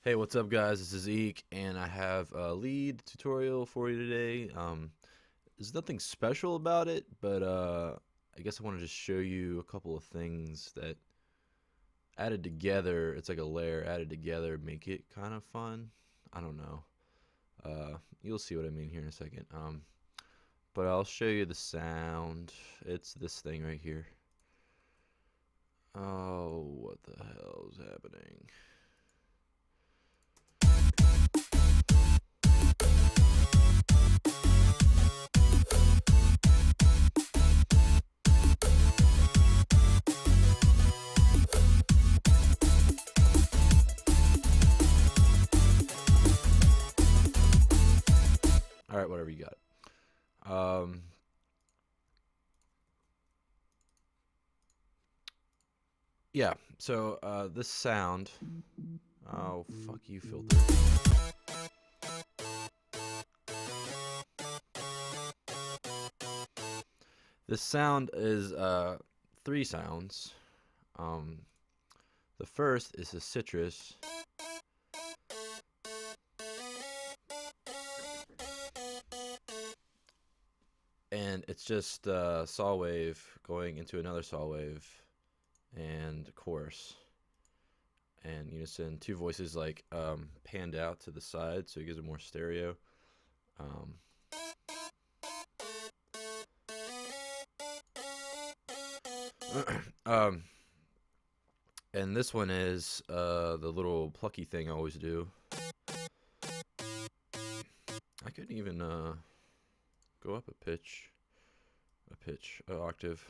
Hey, what's up, guys? This is Eek, and I have a lead tutorial for you today. There's nothing special about it, but I guess I want to just show you a couple of things that added together. It's like a layer added together, make it kind of fun. I don't know. You'll see what I mean here in a second. But I'll show you the sound. It's this thing right here. Oh, what the hell is happening? All right, whatever you got. Yeah, so this sound. Oh, fuck you, filter. This sound is three sounds. The first is a citrus. And it's just a saw wave going into another saw wave and chorus and unison. Two voices like panned out to the side, so it gives it more stereo. And this one is the little plucky thing I always do. I couldn't even go up a pitch, an octave.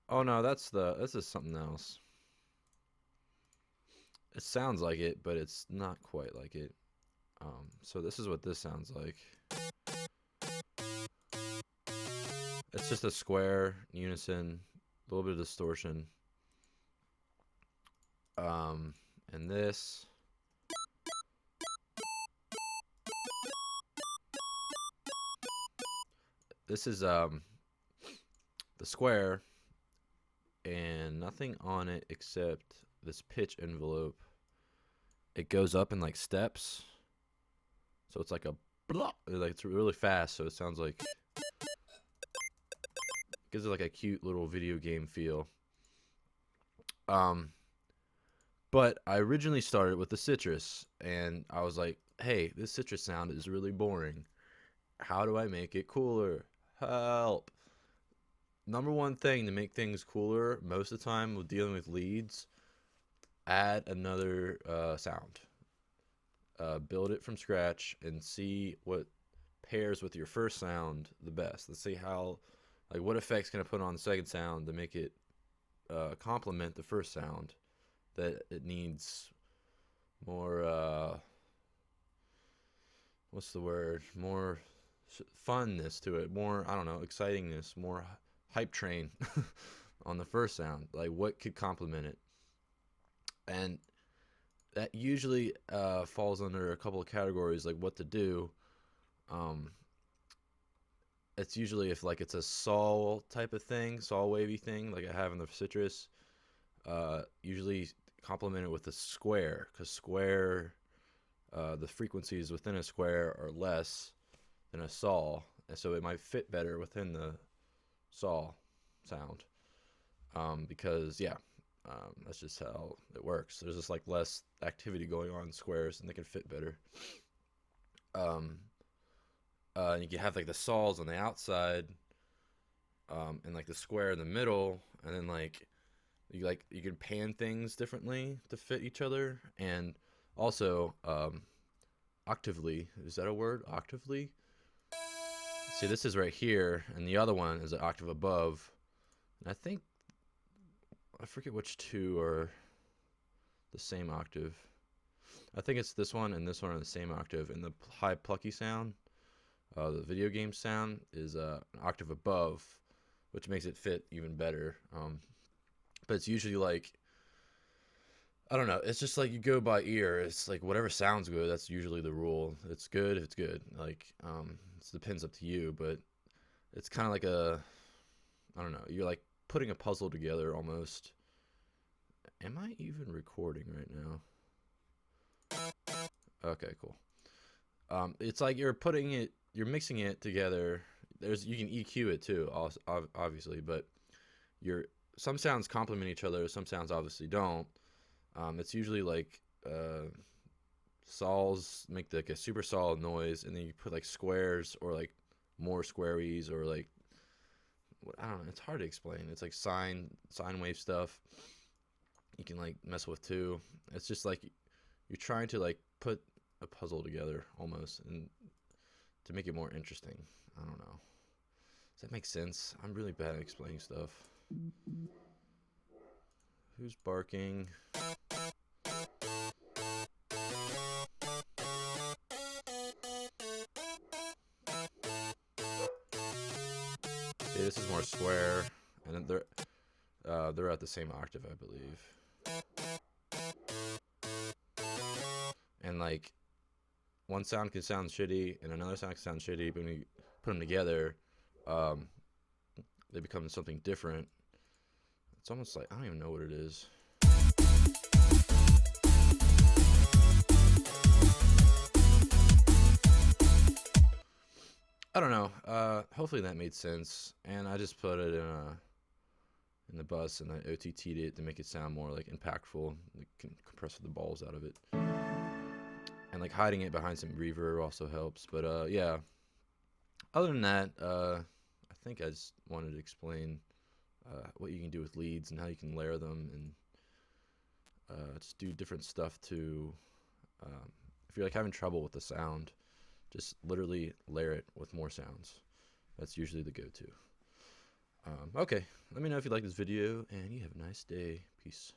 Oh no, this is something else. It sounds like it, but it's not quite like it. So this is what this sounds like. It's just a square, unison, a little bit of distortion. And this. This is the square and nothing on it except this pitch envelope. It goes up in like steps. So it's like a blah, like it's really fast, so it sounds like gives it like a cute little video game feel. But I originally started with the citrus, and I was like, hey, this citrus sound is really boring. How do I make it cooler? Help. Number one thing to make things cooler most of the time with dealing with leads, add another sound. Build it from scratch and see what pairs with your first sound the best. Let's see how, like, what effects can I put on the second sound to make it complement the first sound, that it needs more what's the word, more funness to it, more, I don't know, excitingness, more hype train on the first sound. Like, what could complement it? And that usually falls under a couple of categories, like what to do. It's usually if like it's a saw type of thing, saw wavy thing, like I have in the citrus. Usually complement it with a square, because square, the frequencies within a square are less than a saw, and so it might fit better within the saw sound. Because yeah, that's just how it works. There's just like less activity going on in squares, and they can fit better. And you can have like the saws on the outside, and like the square in the middle, and then like you can pan things differently to fit each other, and also octavely. Is that a word? Octavely. See, this is right here, and the other one is an octave above. And I forget which two are the same octave. I think it's this one and this one are the same octave, and the high plucky sound, the video game sound, is an octave above, which makes it fit even better. But it's usually like, I don't know, it's just like you go by ear. It's like whatever sounds good, that's usually the rule. It's good if it's good. Like, it depends up to you, but it's kind of like a, I don't know. You're like putting a puzzle together almost. Am I even recording right now? Okay, cool. It's like you're mixing it together. You can EQ it too, obviously, but you're some sounds complement each other, some sounds obviously don't. It's usually like sols make like a super solid noise, and then you put like squares or like more squaries or like I don't know. It's hard to explain. It's like sine wave stuff. You can like mess with too. It's just like you're trying to like put a puzzle together almost, and to make it more interesting. I don't know. Does that make sense? I'm really bad at explaining stuff. Who's barking? See, this is more square, and they're at the same octave, I believe. And like one sound can sound shitty, and another sound can sound shitty, but when you put them together, um, they become something different. It's almost like I don't even know what it is. I don't know. Hopefully that made sense. And I just put it in the bus, and I OTT'd it to make it sound more like impactful. Like compress the balls out of it, and like hiding it behind some reverb also helps. But yeah. Other than that, I think I just wanted to explain what you can do with leads and how you can layer them, and just do different stuff to. If you're like having trouble with the sound, just literally layer it with more sounds. That's usually the go-to. Okay, let me know if you like this video, and you have a nice day. Peace.